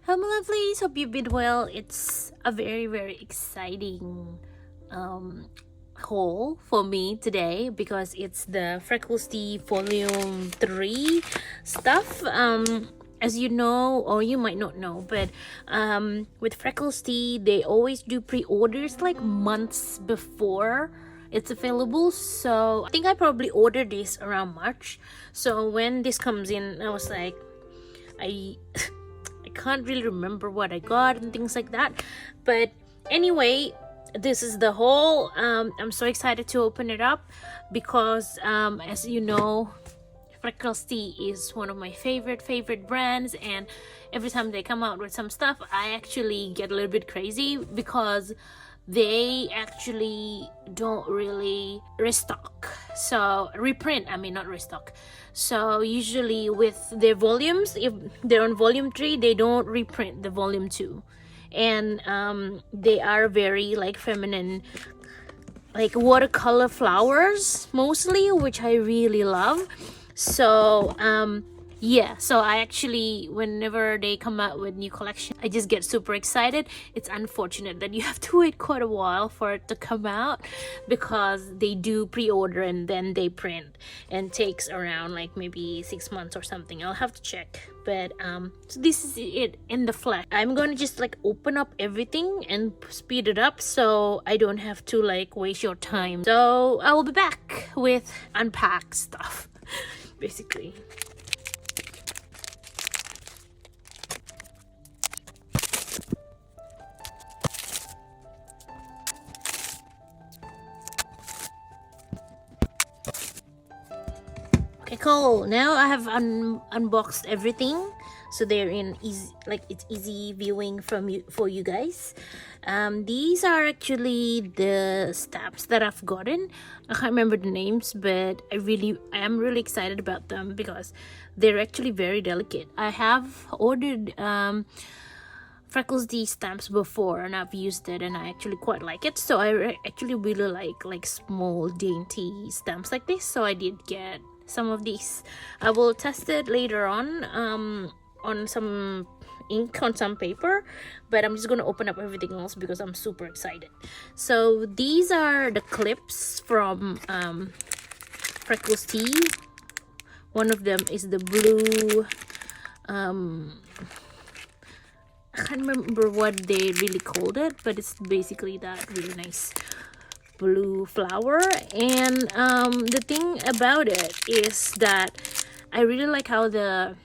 Hello lovelies, hope you've been well. It's a very exciting haul for me today because it's the Freckles Tea Volume 3 stuff. As you know, or you might not know, but with Freckles Tea, they always do pre-orders like months before it's available. So I think I probably ordered this around March. So when this comes in, I was like, I can't really remember what I got and things like that. But anyway, this is the whole I'm so excited to open it up because as you know, Freckles Tea is one of my favorite brands, and every time they come out with some stuff, I actually get a little bit crazy because they actually don't really restock, so reprint, I mean not restock. So usually with their volumes, if they're on volume 3, they don't reprint the volume 2, and they are very like feminine, like watercolor flowers mostly, which I really love. So yeah, so I actually, whenever they come out with new collection, I just get super excited. It's unfortunate that you have to wait quite a while for it to come out because they do pre-order and then they print, and takes around like maybe 6 months or something. I'll have to check. But so this is it in the flesh. I'm gonna just like open up everything and speed it up so I don't have to like waste your time. So I will be back with unpacked stuff basically. Okay, cool. Now I have unboxed everything, so they're in easy, like it's easy viewing from you for you guys. These are actually the stamps that I've gotten. I can't remember the names, but I am really excited about them because they're actually very delicate. I have ordered Freckles Tea stamps before, and I've used it and I actually quite like it. So I actually really like small dainty stamps like this, so I did get some of these. I will test it later on some ink on some paper, but I'm just gonna open up everything else because I'm super excited. So these are the clips from Freckles Tea. One of them is the blue, I can't remember what they really called it, but it's basically that really nice blue flower. And the thing about it is that I really like how the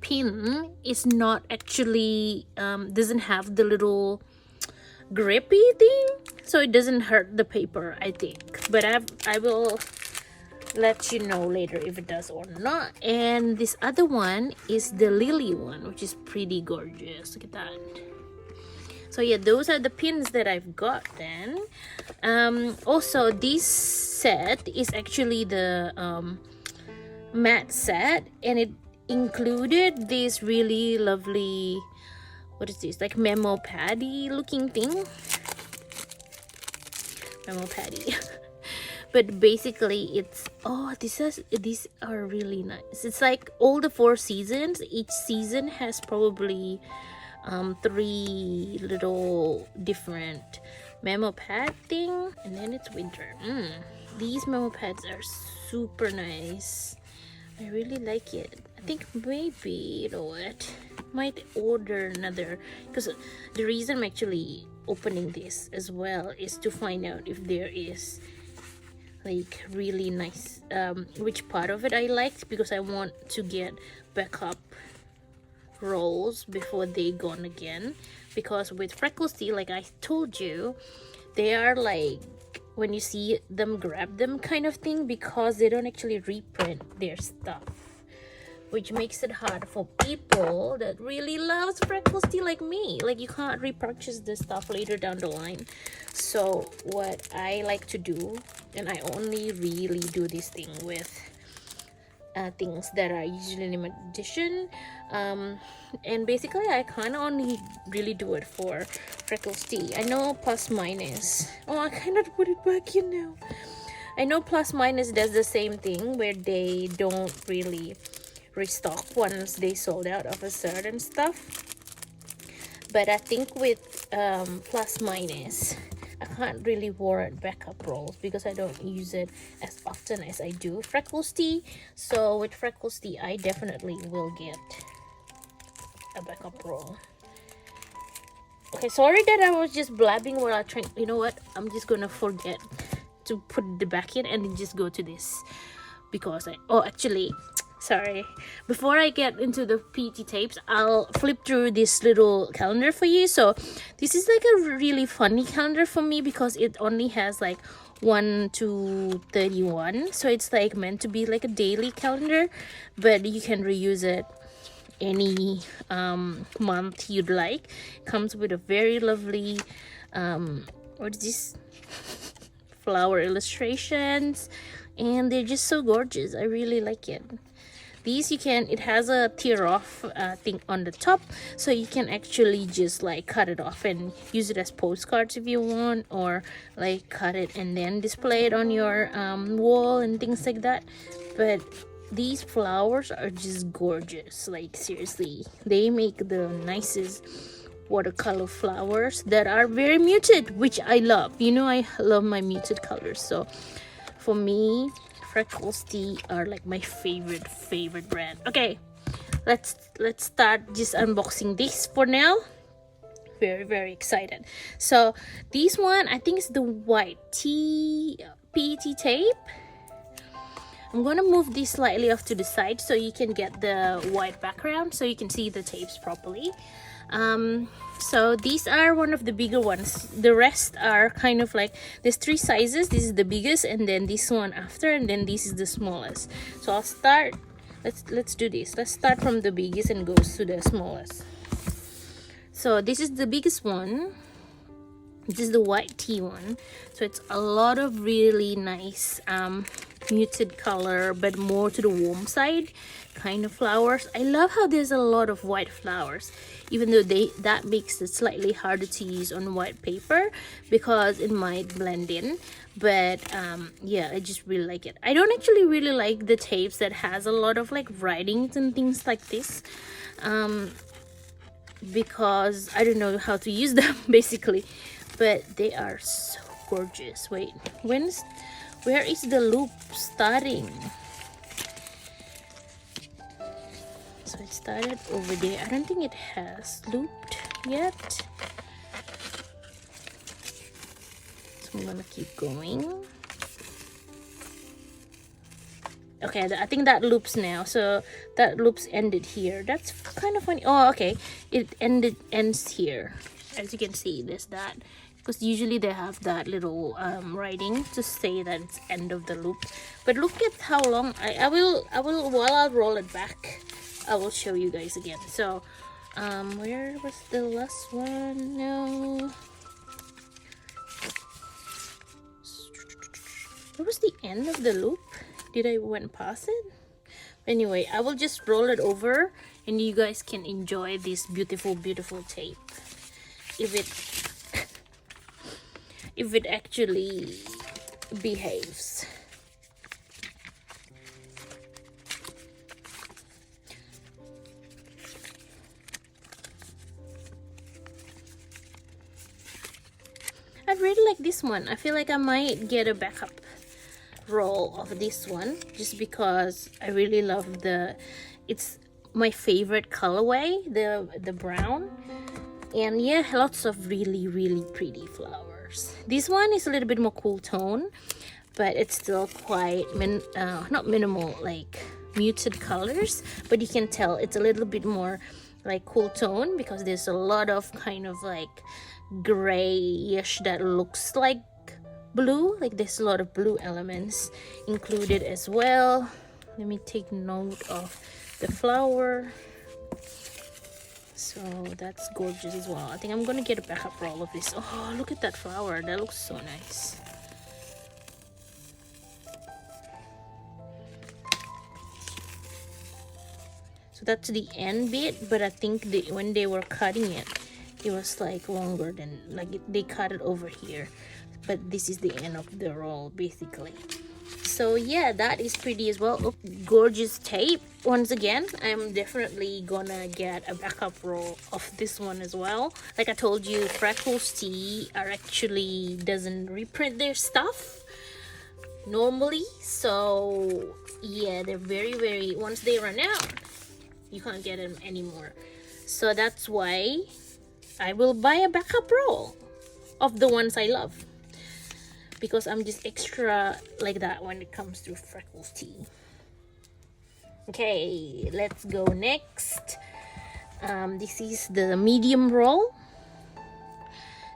pin is not actually doesn't have the little grippy thing, so it doesn't hurt the paper, I think. But I will let you know later if it does or not. And this other one is the lily one, which is pretty gorgeous. Look at that. So yeah, those are the pins that I've got then. Also, this set is actually the matte set, and it included this really lovely, what is this, like memo paddy looking thing. Memo paddy. But basically it's, oh, these are really nice. It's like all the 4 seasons. Each season has probably 3 little different memo pad thing, and then it's winter. These memo pads are super nice. I really like it. I think maybe, you know what, might order another, because the reason I'm actually opening this as well is to find out if there is like really nice which part of it I liked, because I want to get backup rolls before they gone again. Because with Freckles Tea, like I told you, they are like when you see them, grab them kind of thing, because they don't actually reprint their stuff, which makes it hard for people that really loves Freckles Tea like me. Like you can't repurchase this stuff later down the line. So what I like to do, and I only really do this thing with things that are usually limited edition, and basically I kind of only really do it for Freckles Tea. I know plus minus, oh, I kind of put it back in now. I know plus minus does the same thing, where they don't really restock once they sold out of a certain stuff. but I think with plus minus, I can't really warrant backup rolls because I don't use it as often as I do Freckles tea. So with Freckles tea, I definitely will get a backup roll. Okay, sorry that I was just blabbing while I trying. You know what? I'm just gonna forget to put the back in and then just go to this because actually, sorry, before I get into the PT tapes, I'll flip through this little calendar for you. So this is like a really funny calendar for me because it only has like 1 to 31, so it's like meant to be like a daily calendar, but you can reuse it any month you'd like. Comes with a very lovely what is this, flower illustrations, and they're just so gorgeous. I really like it. These it has a tear off thing on the top, so you can actually just like cut it off and use it as postcards if you want, or like cut it and then display it on your wall and things like that. But these flowers are just gorgeous. Like seriously, they make the nicest watercolor flowers that are very muted, which I love. You know, I love my muted colors. So for me, Freckles tea are like my favorite brand. Okay, let's start just unboxing this for now. Very excited. So this one, I think it's the white tea PET tape. I'm gonna move this slightly off to the side so you can get the white background so you can see the tapes properly. So these are one of the bigger ones. The rest are kind of like, there's 3 sizes. This is the biggest, and then this one after, and then this is the smallest. So I'll start, let's do this. Let's start from the biggest and goes to the smallest. So this is the biggest one. This is the white tea one. So it's a lot of really nice muted color, but more to the warm side kind of flowers. I love how there's a lot of white flowers, even though that makes it slightly harder to use on white paper because it might blend in. But yeah, I just really like it. I don't actually really like the tapes that has a lot of like writings and things like this, because I don't know how to use them basically. But they are so gorgeous. Wait, where is the loop starting? So it started over there. I don't think it has looped yet. So I'm gonna keep going. Okay, I think that loops now. So that loops ended here. That's kind of funny. Oh, okay. It ends here. As you can see, there's that. Because usually they have that little writing to say that it's end of the loop. But look at how long. I will while I'll roll it back, I will show you guys again. So where was the last one? No, where was the end of the loop? Did I went past it? Anyway, I will just roll it over and you guys can enjoy this beautiful tape if it actually behaves. I really like this one. I feel like I might get a backup roll of this one just because I really love it's my favorite colorway, the brown. And yeah, lots of really pretty flowers. This one is a little bit more cool tone, but it's still quite not minimal, like muted colors, but you can tell it's a little bit more like cool tone because there's a lot of kind of like grayish that looks like blue. Like there's a lot of blue elements included as well. Let me take note of the flower. So that's gorgeous as well. I think I'm gonna get a backup roll of this. Oh, look at that flower. That looks so nice. So that's the end bit, but I think when they were cutting it, it was like longer than, like they cut it over here. But this is the end of the roll basically. So yeah, that is pretty as well. Oh, gorgeous tape. Once again, I'm definitely gonna get a backup roll of this one as well. Like I told you, Freckles Tea are actually doesn't reprint their stuff normally. So yeah, they're very, once they run out, you can't get them anymore. So that's why I will buy a backup roll of the ones I love, because I'm just extra like that when it comes to Freckles Tea. Okay, let's go next. This is the medium roll.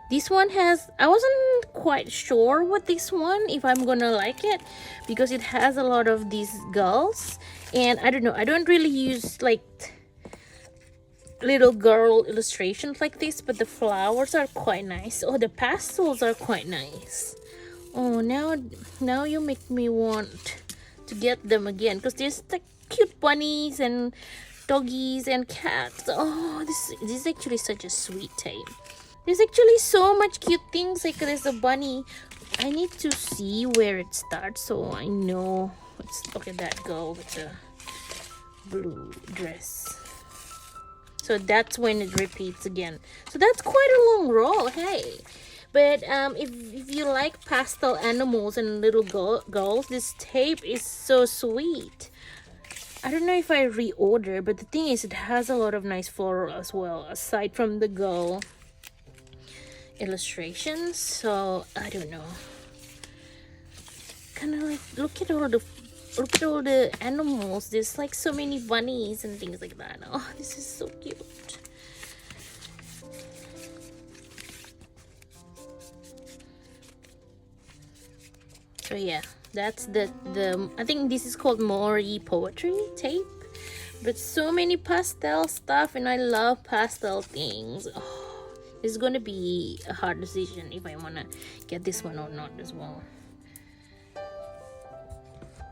This one has, I wasn't quite sure what this one, if I'm gonna like it, because it has a lot of these girls, and I don't know, I don't really use like little girl illustrations like this, but the flowers are quite nice. Oh, the pastels are quite nice. Oh, now you make me want to get them again, because there's like cute bunnies and doggies and cats. Oh, this is actually such a sweet tape. There's actually so much cute things. Like there's a bunny. I need to see where it starts so I know. Look at that girl with the blue dress. So that's when it repeats again. So that's quite a long roll, hey. But if you like pastel animals and little girls, this tape is so sweet. I don't know if I reorder, but the thing is, it has a lot of nice floral as well, aside from the girl illustrations. So I don't know. Kind of like look at all the animals. There's like so many bunnies and things like that. Oh, this is so cute. So yeah, that's the I think this is called Mori Poetry tape. But so many pastel stuff, and I love pastel things. Oh, it's gonna be a hard decision if I wanna get this one or not as well.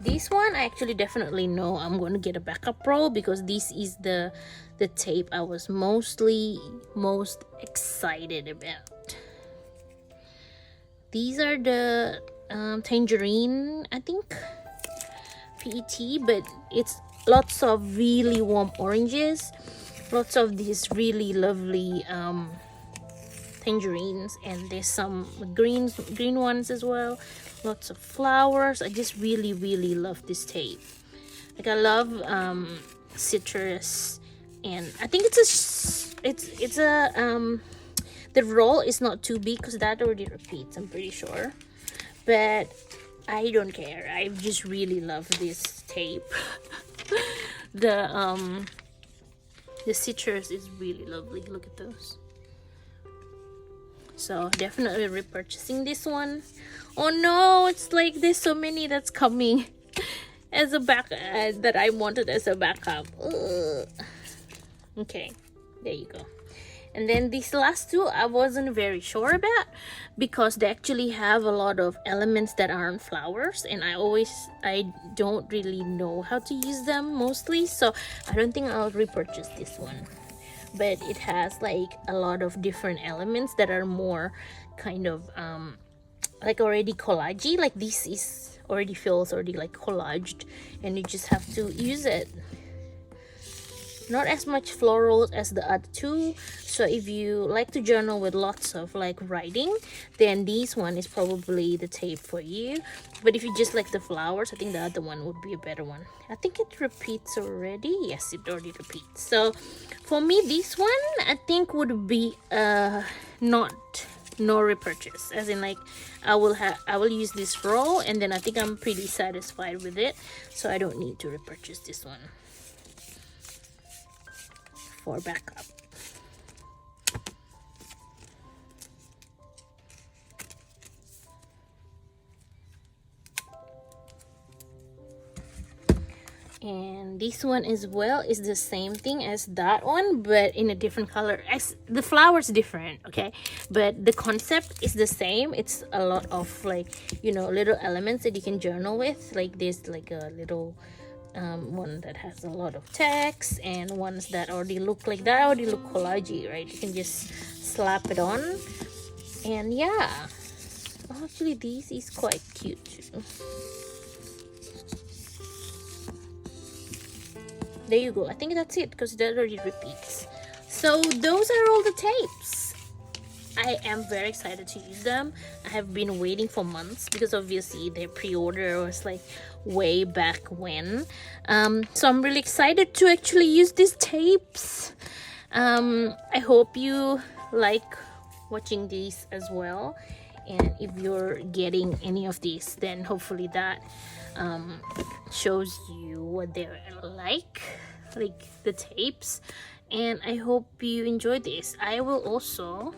This one I actually definitely know I'm gonna get a backup roll, because this is the tape I was most excited about. These are the tangerine, I think, PET, but it's lots of really warm oranges, lots of these really lovely tangerines, and there's some green ones as well, lots of flowers. I just really love this tape. Like I love citrus, and I think it's a the roll is not too big because that already repeats, I'm pretty sure, but I don't care. I just really love this tape. The citrus is really lovely. Look at those. So definitely repurchasing this one. Oh no, it's like there's so many that's coming as a back that I wanted as a backup. Ugh. Okay, there you go. And then these last two I wasn't very sure about, because they actually have a lot of elements that aren't flowers, and I don't really know how to use them mostly, so I don't think I'll repurchase this one. But it has like a lot of different elements that are more kind of like already collagey. Like this is feels already like collaged, and you just have to use it. Not as much floral as the other two, so if you like to journal with lots of like writing, then this one is probably the tape for you. But if you just like the flowers, I think the other one would be a better one. I think it repeats already. Yes, it already repeats. So for me, this one I think would be no repurchase, as in like I will use this roll, and then I think I'm pretty satisfied with it, so I don't need to repurchase this one for backup. And this one as well is the same thing as that one, but in a different color. As the flower's different, okay, but the concept is the same. It's a lot of like, you know, little elements that you can journal with. Like this, like a little one that has a lot of text, and ones that already look like that, already look collagey, right? You can just slap it on, and yeah. Oh, actually this is quite cute too. there you go. I think that's it because that already repeats. So those are all the tapes. I am very excited to use them. I have been waiting for months because obviously their pre-order was like way back when. So I'm really excited to actually use these tapes. I hope you like watching these as well. And if you're getting any of these, then hopefully that shows you what they're like the tapes. And I hope you enjoy this. I will also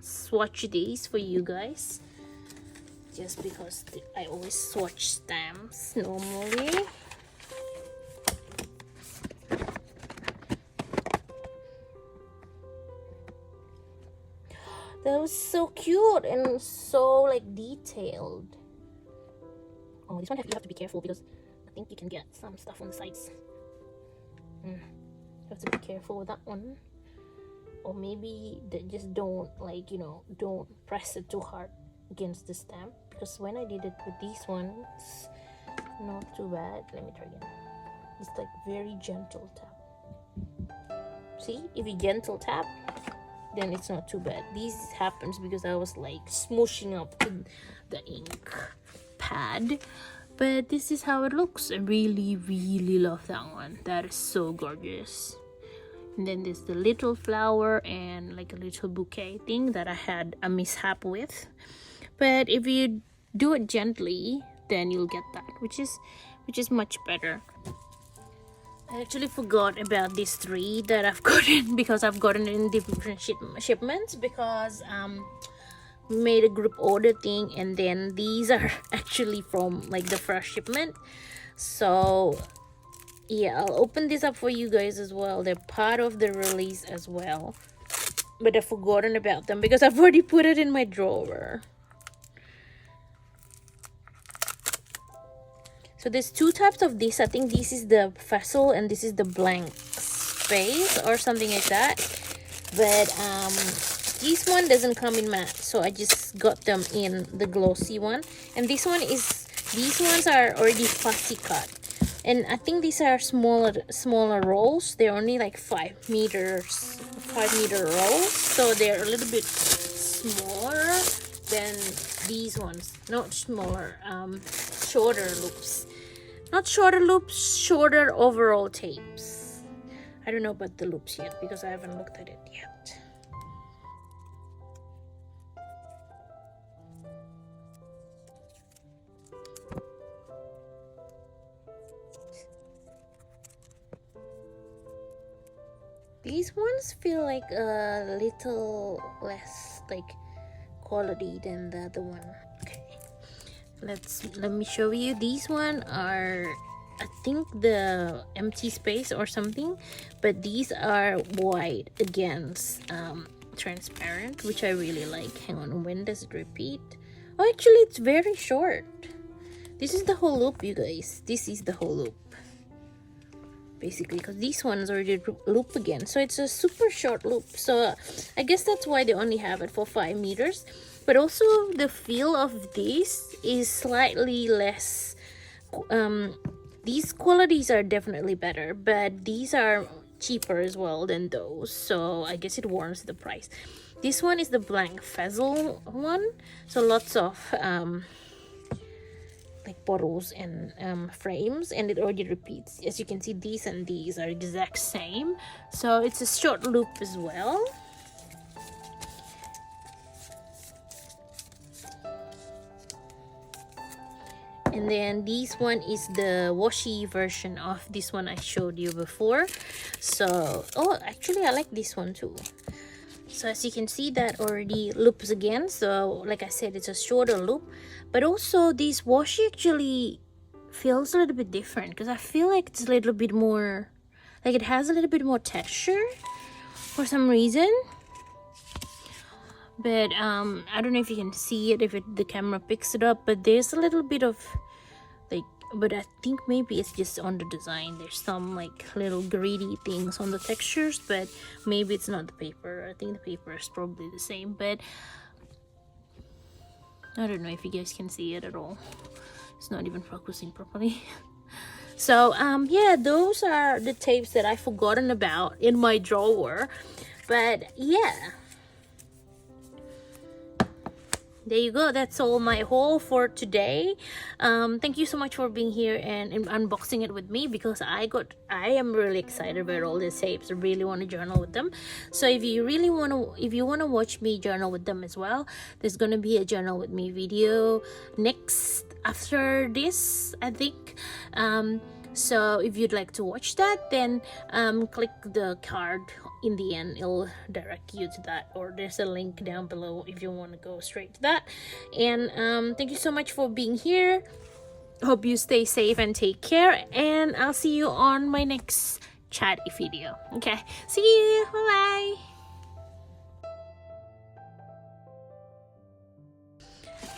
swatch these for you guys, just because I always swatch stamps normally. That was so cute and so like detailed. Oh, this one you have to be careful because I think you can get some stuff on the sides. You have to be careful with that one. Or maybe they just don't like, you know, don't press it too hard against the stamp, because when I did it with these ones, not too bad. Let me try again. It's like very gentle tap. See, if you gentle tap, then it's not too bad. This happens because I was like smooshing up the ink pad, but this is how it looks. I really love that one. That is so gorgeous. And then there's the little flower and like a little bouquet thing that I had a mishap with. But if you do it gently, then you'll get that, which is much better. I actually forgot about these three that I've gotten, because I've gotten in different shipments, because made a group order thing, and then these are actually from like the first shipment. So yeah, I'll open this up for you guys as well. They're part of the release as well, but I've forgotten about them because I've already put it in my drawer. So there's two types of this. I think this is the vessel and this is the blank space or something like that. But this one doesn't come in matte, so I just got them in the glossy one. And these ones are already fussy cut. And I think these are smaller rolls. They're only like 5 meter rolls, so they're a little bit smaller than these ones. Not smaller, shorter loops. Not shorter loops, shorter overall tapes. I don't know about the loops yet because I haven't looked at it yet. These ones feel like a little less like quality than the other one. Okay, let me show you. These one are, I think, the empty space or something, but these are white against transparent, which I really like. Hang on, when does it repeat? Oh, actually it's very short. This is the whole loop, you guys. This is the whole loop basically, because these ones already loop again, so it's a super short loop. So I guess that's why they only have it for 5 meters. But also the feel of this is slightly less, these qualities are definitely better, but these are cheaper as well than those, so I guess it warrants the price. This one is the blank bezel one, so lots of like bottles and frames, and it already repeats. As you can see, these and these are exact same, so it's a short loop as well. And then this one is the washi version of this one I showed you before. So, oh, actually I like this one too. So as you can see, that already loops again. So like I said, it's a shorter loop. But also this washi actually feels a little bit different, because I feel like it's a little bit more, like it has a little bit more texture for some reason. But I don't know if you can see it, if the camera picks it up, but there's a little bit of like, but I think maybe it's just on the design. There's some like little greedy things on the textures, but maybe it's not the paper. I think the paper is probably the same, but I don't know if you guys can see it at all. It's not even focusing properly. So yeah, those are the tapes that I forgotten about in my drawer. But yeah, there you go. That's all my haul for today. Thank you so much for being here and unboxing it with me, because I am really excited about all these tapes. I really want to journal with them. So if you want to watch me journal with them as well, there's gonna be a journal with me video next after this, I think. So if you'd like to watch that, then click the card in the end. It'll direct you to that, or there's a link down below if you want to go straight to that. And thank you so much for being here. Hope you stay safe and take care, and I'll see you on my next chatty video. Okay, see you. Bye bye.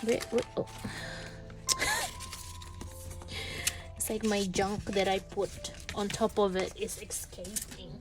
Wait, oh. It's like my junk that I put on top of it is escaping.